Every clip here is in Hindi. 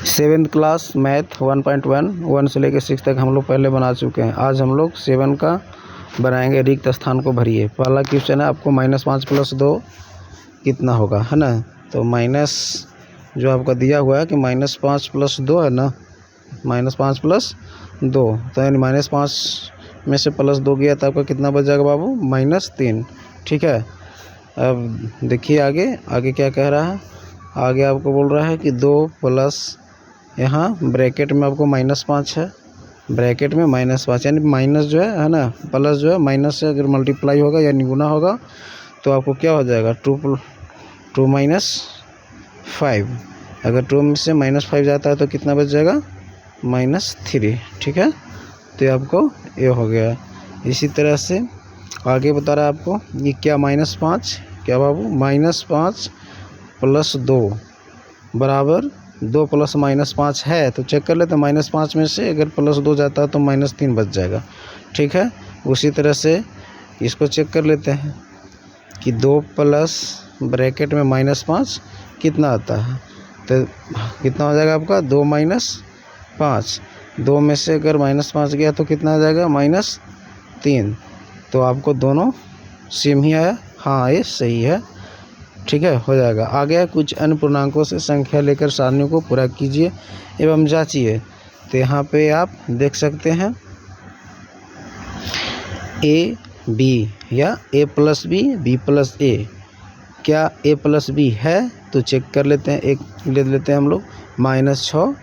सेवन्थ क्लास मैथ 1.1 1 से लेकर 6 तक हम लोग पहले बना चुके हैं। आज हम लोग 7 का बनाएंगे, रिक्त स्थान को भरिए। पहला क्वेश्चन है आपको -5 + 2 कितना होगा, है ना। तो माइनस जो आपका दिया हुआ है कि -5 + 2 है ना, -5 + 2, तो यानी -5 में से +2 गया तो आपका कितना बच जाएगा बाबू, -3। ठीक है। अब देखिए आगे क्या कह रहा है। आगे आपको बोल रहा है कि 2 प्लस यहाँ ब्रैकेट में आपको -5 है, ब्रैकेट में -5 यानी माइनस जो है ना, प्लस जो है माइनस से अगर मल्टीप्लाई होगा यानी गुना होगा तो आपको क्या हो जाएगा, 2 - 5। अगर 2 में से -5 जाता है तो कितना बच जाएगा, -3। ठीक है, तो आपको ये हो गया। इसी तरह से आगे बता रहा है आपको ये क्या, -5 क्या बाबू, -5 + 2 बराबर 2 + -5 है। तो चेक कर लेते हैं, -5 में से अगर +2 जाता है तो -3 बच जाएगा। ठीक है, उसी तरह से इसको चेक कर लेते हैं कि 2 प्लस ब्रैकेट में -5 कितना आता है, तो कितना हो जाएगा आपका, 2 - 5। 2 में से अगर -5 गया तो कितना आ जाएगा, -3। तो आपको दोनों सेम ही आया, हाँ ये सही है। ठीक है, हो जाएगा। आगे है कुछ अन्य पूर्णांकों से संख्या लेकर सारणियों को पूरा कीजिए एवं जांचिए। तो यहाँ पे आप देख सकते हैं A B या A + B B + A। क्या A + B है तो चेक कर लेते हैं। एक ले लेते हैं हम लोग -6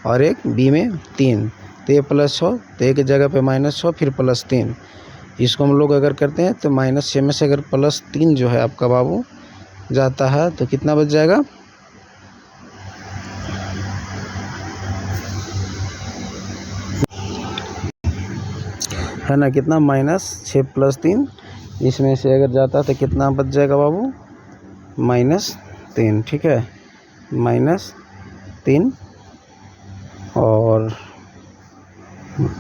और एक B में 3, तो A + 6, तो एक जगह पे -6 फिर +3। इसको हम लोग अगर करते हैं तो -6 में से अगर +3 जो है आपका बाबू जाता है तो कितना बच जाएगा, है ना, कितना, -6 + 3। इसमें से अगर जाता है तो कितना बच जाएगा बाबू, -3। ठीक है, -3 और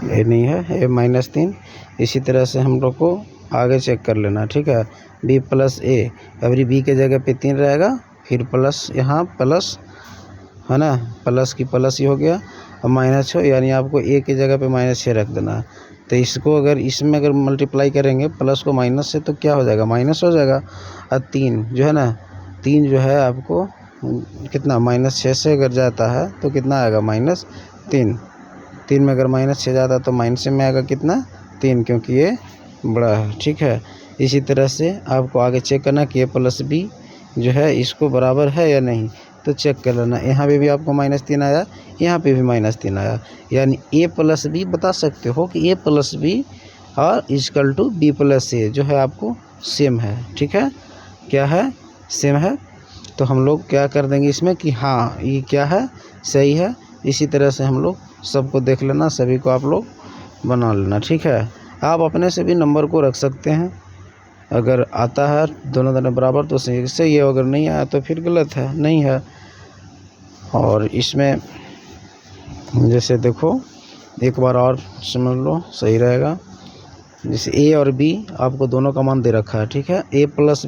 ये नहीं है, ये -3। इसी तरह से हम लोग को आगे चेक कर लेना। ठीक है, B + A, अभी B के जगह पे 3 रहेगा, फिर प्लस यहाँ प्लस, है ना, प्लस की प्लस ही हो गया, और -6 यानी आपको A की जगह पे -6 रख देना है। तो इसको अगर इसमें अगर मल्टीप्लाई करेंगे प्लस को माइनस से तो क्या हो जाएगा, माइनस हो जाएगा। और 3 जो है ना, 3 जो है आपको कितना, -6 से अगर जाता है तो कितना आएगा, -3। 3 में अगर -6 जाता है तो माइनस में आएगा कितना, 3, क्योंकि ये बड़ा है। ठीक है, इसी तरह से आपको आगे चेक करना कि A + B जो है इसको बराबर है या नहीं, तो चेक कर लेना। यहाँ पे भी आपको -3 आया, यहाँ पे भी -3 आया, यानी A + B बता सकते हो कि A + B और = B + A जो है आपको सेम है। ठीक है, क्या है, सेम है। तो हम लोग क्या कर देंगे इसमें कि हाँ ये क्या है, सही है। इसी तरह से हम लोग सबको देख लेना, सभी को आप लोग बना लेना। ठीक है, आप अपने से भी नंबर को रख सकते हैं, अगर आता है दोनों बराबर तो सही है, अगर नहीं आया तो फिर गलत है, नहीं है। और इसमें जैसे देखो एक बार और समझ लो, सही रहेगा। जैसे A और B आपको दोनों का मान दे रखा है। ठीक है, A +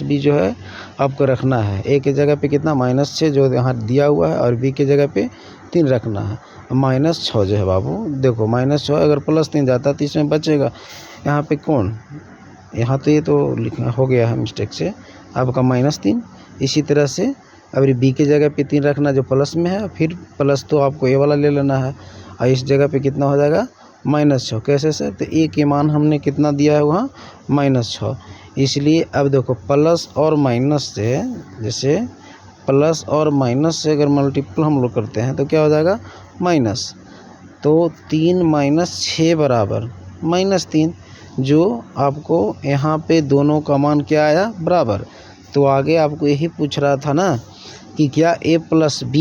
B जो है आपको रखना है। A की जगह पे कितना, -6 जो यहाँ दिया हुआ है, और B की जगह पे 3 रखना है। -6 जो है बाबू देखो, -6 अगर +3 जाता है तो इसमें बचेगा यहाँ पे कौन, यहाँ तो ये तो लिखना हो गया है मिस्टेक से आपका -3। इसी तरह से अभी B की जगह पे 3 रखना जो प्लस में है, फिर प्लस तो आपको A वाला ले लेना है, और इस जगह पे कितना हो जाएगा, -6। कैसे से, तो A के मान हमने कितना दिया है वहाँ, -6। इसलिए अब देखो प्लस और माइनस से, जैसे प्लस और माइनस से अगर मल्टीपल हम लोग करते हैं तो क्या हो जाएगा, माइनस। तो 3 - 6 बराबर -3, जो आपको यहाँ पे दोनों का मान क्या आया, बराबर। तो आगे आपको यही पूछ रहा था ना कि क्या A + B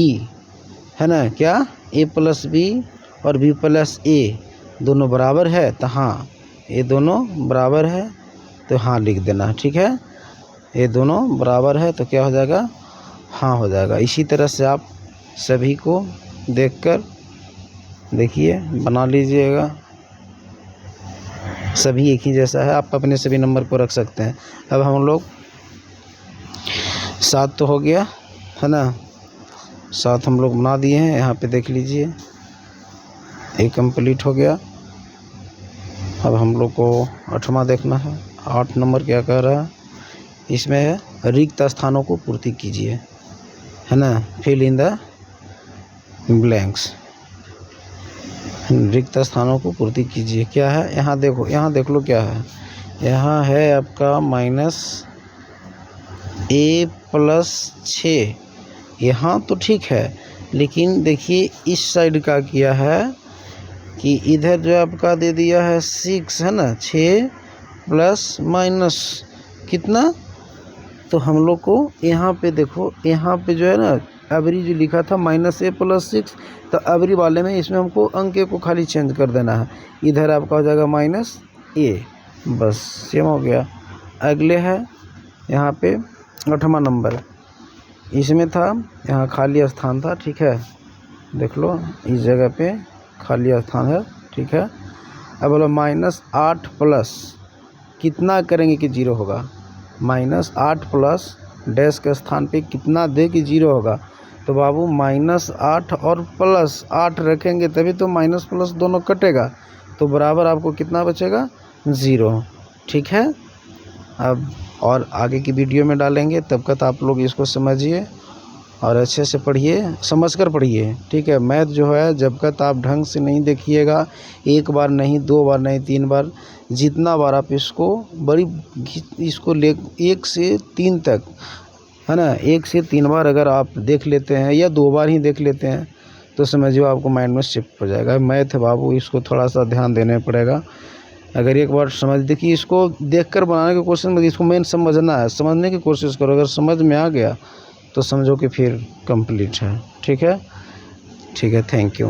है ना, क्या A + B और B + A दोनों बराबर है, तो हाँ ये दोनों बराबर है, तो हाँ लिख देना। ठीक है, ये दोनों बराबर है तो क्या हो जाएगा, हाँ हो जाएगा। इसी तरह से आप सभी को देखकर देखिए बना लीजिएगा, सभी एक ही जैसा है। आप अपने सभी नंबर को रख सकते हैं। अब हम लोग 7 तो हो गया, है ना, 7 हम लोग बना दिए हैं। यहाँ पे देख लीजिए ये कंप्लीट हो गया। अब हम लोग को 8वां देखना है। 8 नंबर क्या कह रहा है, इसमें है रिक्त स्थानों को पूर्ति कीजिए, है ना, फिल इन द ब्लैंक्स। रिक्त स्थानों को पूर्ति कीजिए। क्या है यहाँ देखो, यहाँ देख लो क्या है। यहाँ है आपका -a+6। यहाँ तो ठीक है, लेकिन देखिए इस साइड का किया है कि इधर जो आपका दे दिया है 6, है ना, 6 प्लस माइनस कितना, तो हम लोग को यहाँ पे देखो, यहाँ पे जो है ना अबरी जो लिखा था -a+6, तो अबरी वाले में इसमें हमको अंक को खाली चेंज कर देना है। इधर आपका हो जाएगा -a, बस सेम हो गया। अगले है यहाँ पे 8वां नंबर, इसमें था यहाँ खाली स्थान था, ठीक है, देख लो इस जगह पे खाली स्थान है, ठीक है। अब बोलो -8 प्लस कितना करेंगे कि 0 होगा, -8 प्लस डैश के स्थान पे कितना दे कि 0 होगा, तो बाबू -8 और +8 रखेंगे तभी तो माइनस प्लस दोनों कटेगा, तो बराबर आपको कितना बचेगा, 0, ठीक है। अब और आगे की वीडियो में डालेंगे, तब तक आप लोग इसको समझिए और अच्छे से पढ़िए, समझ कर पढ़िए, ठीक है। मैथ जो है जब तक आप ढंग से नहीं देखिएगा, एक बार नहीं, 2 बार नहीं, 3 बार, जितना बार आप इसको इसको ले 1 से 3 तक, है ना, 1 से 3 बार अगर आप देख लेते हैं या 2 बार ही देख लेते हैं तो समझिए आपको माइंड में शिफ्ट हो जाएगा। मैथ है बाबू, इसको थोड़ा सा ध्यान देने पड़ेगा। अगर एक बार समझ देखिए, इसको देखकर बनाने की कोशिश मत, इसको मेन समझना है, समझने की कोशिश करो। अगर समझ में आ गया तो समझो कि फिर कंप्लीट है, ठीक है। ठीक है, थैंक यू।